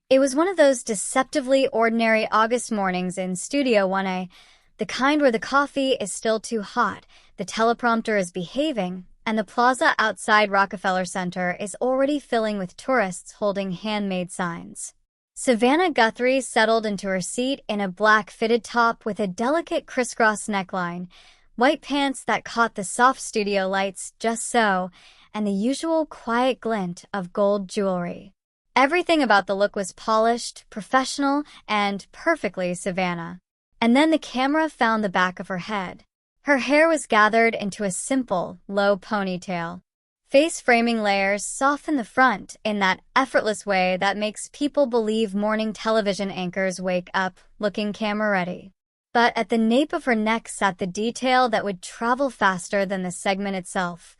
It was one of those deceptively ordinary August mornings in Studio 1A, the kind where the coffee is still too hot, the teleprompter is behaving, and the plaza outside Rockefeller Center is already filling with tourists holding handmade signs. Savannah Guthrie settled into her seat in a black fitted top with a delicate crisscross neckline, white pants that caught the soft studio lights just so, and the usual quiet glint of gold jewelry. Everything about the look was polished, professional, and perfectly Savannah. And then the camera found the back of her head. Her hair was gathered into a simple, low ponytail. Face-framing layers soften the front in that effortless way that makes people believe morning television anchors wake up looking camera-ready. But at the nape of her neck sat the detail that would travel faster than the segment itself.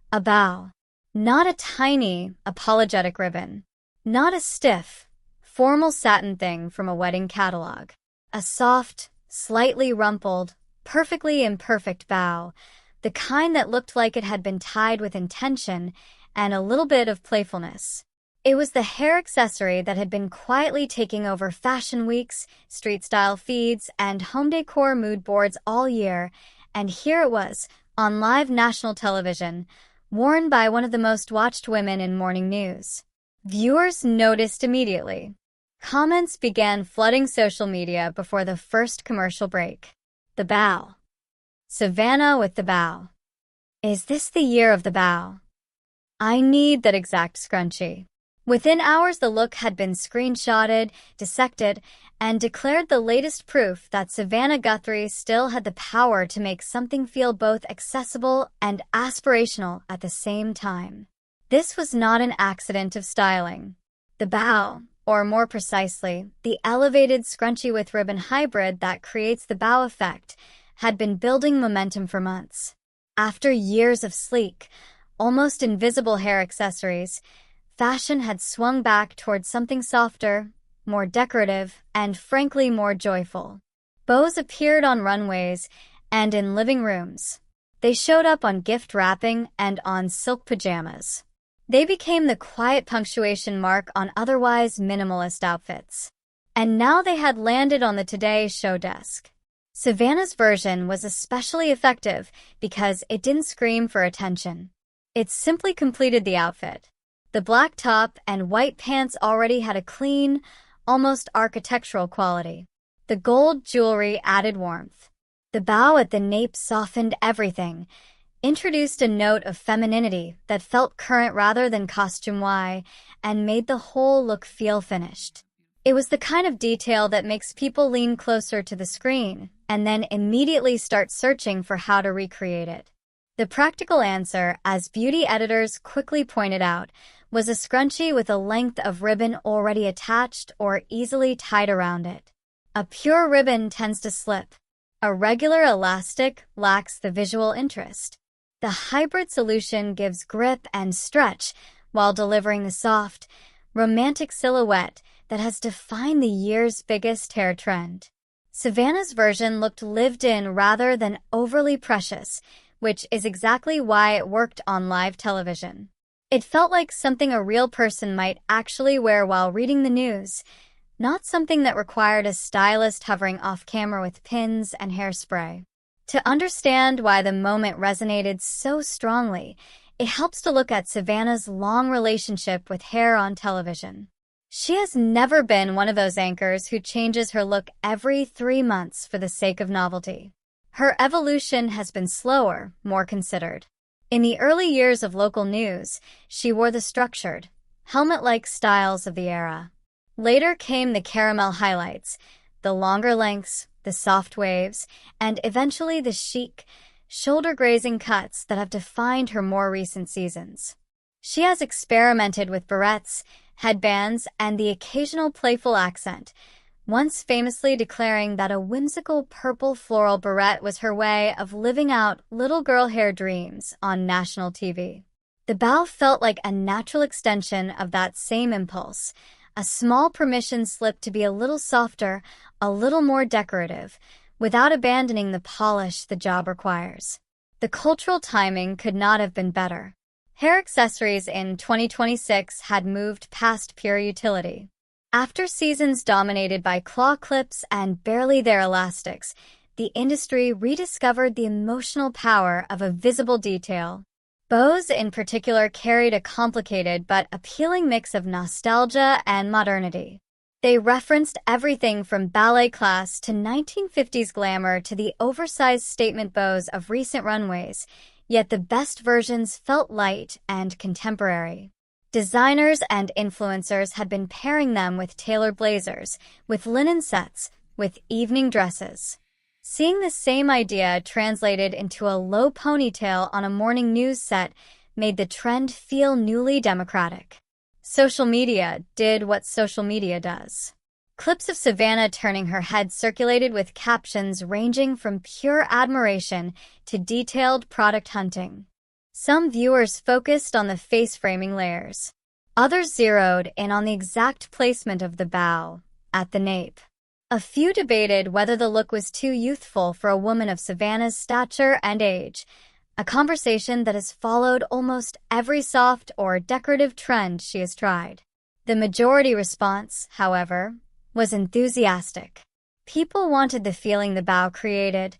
A bow. Not a tiny, apologetic ribbon. Not a stiff, formal satin thing from a wedding catalog. A soft, slightly rumpled, perfectly imperfect bow, the kind that looked like it had been tied with intention and a little bit of playfulness. It was the hair accessory that had been quietly taking over fashion weeks, street-style feeds, and home decor mood boards all year, and here it was, on live national television, worn by one of the most watched women in morning news. Viewers noticed immediately. Comments began flooding social media before the first commercial break. The bow. Savannah with the bow. Is this the year of the bow? I need that exact scrunchie. Within hours, the look had been screenshotted, dissected, and declared the latest proof that Savannah Guthrie still had the power to make something feel both accessible and aspirational at the same time. This was not an accident of styling. The bow, or more precisely, the elevated scrunchie with ribbon hybrid that creates the bow effect, had been building momentum for months. After years of sleek, almost invisible hair accessories, fashion had swung back towards something softer, more decorative, and frankly more joyful. Bows appeared on runways and in living rooms. They showed up on gift wrapping and on silk pajamas. They became the quiet punctuation mark on otherwise minimalist outfits. And now they had landed on the Today Show desk. Savannah's version was especially effective because it didn't scream for attention. It simply completed the outfit. The black top and white pants already had a clean, almost architectural quality. The gold jewelry added warmth. The bow at the nape softened everything, introduced a note of femininity that felt current rather than costume-y, and made the whole look feel finished. It was the kind of detail that makes people lean closer to the screen and then immediately start searching for how to recreate it. The practical answer, as beauty editors quickly pointed out, was a scrunchie with a length of ribbon already attached or easily tied around it. A pure ribbon tends to slip. A regular elastic lacks the visual interest. The hybrid solution gives grip and stretch while delivering the soft, romantic silhouette that has defined the year's biggest hair trend. Savannah's version looked lived in rather than overly precious, which is exactly why it worked on live television. It felt like something a real person might actually wear while reading the news, not something that required a stylist hovering off-camera with pins and hairspray. To understand why the moment resonated so strongly, it helps to look at Savannah's long relationship with hair on television. She has never been one of those anchors who changes her look every 3 months for the sake of novelty. Her evolution has been slower, more considered. In the early years of local news, she wore the structured, helmet-like styles of the era. Later came the caramel highlights, the longer lengths, the soft waves, and eventually the chic, shoulder-grazing cuts that have defined her more recent seasons. She has experimented with barrettes, headbands, and the occasional playful accent, once famously declaring that a whimsical purple floral barrette was her way of living out little girl hair dreams on national TV. The bow felt like a natural extension of that same impulse, a small permission slip to be a little softer, a little more decorative, without abandoning the polish the job requires. The cultural timing could not have been better. Hair accessories in 2026 had moved past pure utility. After seasons dominated by claw clips and barely there elastics, the industry rediscovered the emotional power of a visible detail. Bows in particular carried a complicated but appealing mix of nostalgia and modernity. They referenced everything from ballet class to 1950s glamour to the oversized statement bows of recent runways, yet the best versions felt light and contemporary. Designers and influencers had been pairing them with tailored blazers, with linen sets, with evening dresses. Seeing the same idea translated into a low ponytail on a morning news set made the trend feel newly democratic. Social media did what social media does. Clips of Savannah turning her head circulated with captions ranging from pure admiration to detailed product hunting. Some viewers focused on the face-framing layers. Others zeroed in on the exact placement of the bow, at the nape. A few debated whether the look was too youthful for a woman of Savannah's stature and age, a conversation that has followed almost every soft or decorative trend she has tried. The majority response, however, was enthusiastic. People wanted the feeling the bow created,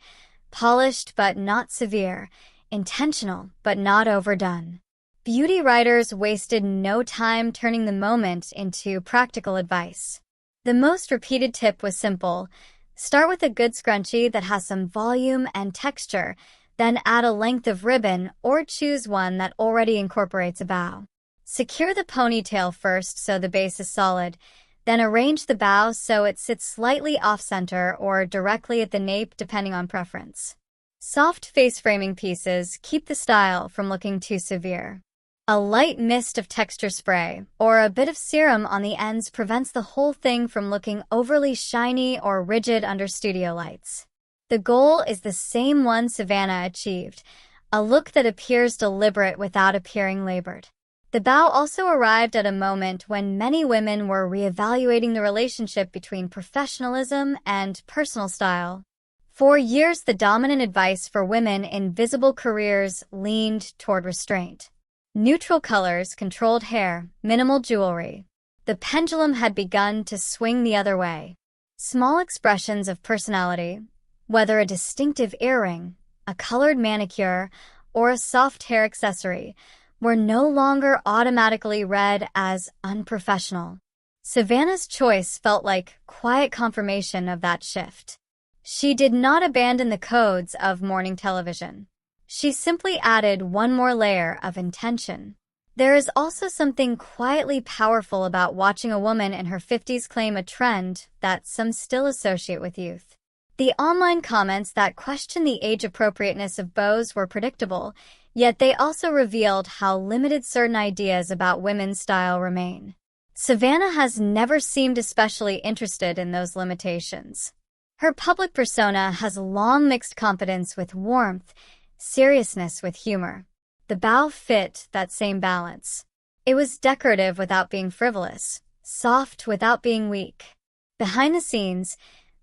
polished but not severe, intentional but not overdone. Beauty writers wasted no time turning the moment into practical advice. The most repeated tip was simple: start with a good scrunchie that has some volume and texture, then add a length of ribbon or choose one that already incorporates a bow. Secure the ponytail first so the base is solid, then arrange the bow so it sits slightly off-center or directly at the nape depending on preference. Soft face-framing pieces keep the style from looking too severe. A light mist of texture spray or a bit of serum on the ends prevents the whole thing from looking overly shiny or rigid under studio lights. The goal is the same one Savannah achieved, a look that appears deliberate without appearing labored. The bow also arrived at a moment when many women were reevaluating the relationship between professionalism and personal style. For years, the dominant advice for women in visible careers leaned toward restraint. Neutral colors, controlled hair, minimal jewelry. The pendulum had begun to swing the other way. Small expressions of personality, whether a distinctive earring, a colored manicure, or a soft hair accessory, were no longer automatically read as unprofessional. Savannah's choice felt like quiet confirmation of that shift. She did not abandon the codes of morning television. She simply added one more layer of intention. There is also something quietly powerful about watching a woman in her 50s claim a trend that some still associate with youth. The online comments that questioned the age appropriateness of bows were predictable, yet they also revealed how limited certain ideas about women's style remain. Savannah has never seemed especially interested in those limitations. Her public persona has long mixed confidence with warmth, seriousness with humor. The bow fit that same balance. It was decorative without being frivolous, soft without being weak. Behind the scenes,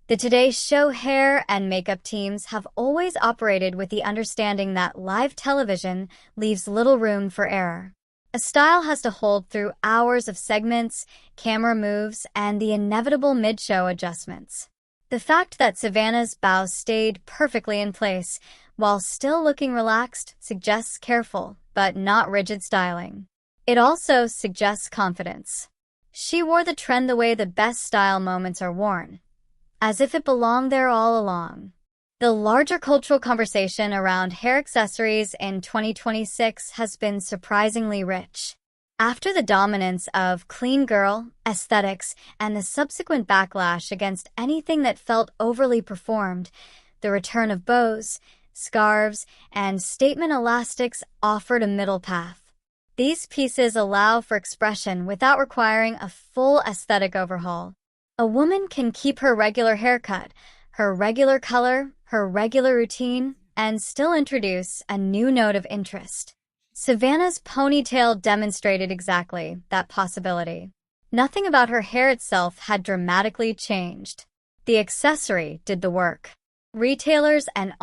the Today Show hair and makeup teams have always operated with the understanding that live television leaves little room for error. A style has to hold through hours of segments, camera moves, and the inevitable mid-show adjustments. The fact that Savannah's bow stayed perfectly in place while still looking relaxed suggests careful, but not rigid styling. It also suggests confidence. She wore the trend the way the best style moments are worn, as if it belonged there all along. The larger cultural conversation around hair accessories in 2026 has been surprisingly rich. After the dominance of clean girl aesthetics and the subsequent backlash against anything that felt overly performed, the return of bows, scarves, and statement elastics offered a middle path. These pieces allow for expression without requiring a full aesthetic overhaul. A woman can keep her regular haircut, her regular color, her regular routine, and still introduce a new note of interest. Savannah's ponytail demonstrated exactly that possibility. Nothing about her hair itself had dramatically changed. The accessory did the work. Retailers and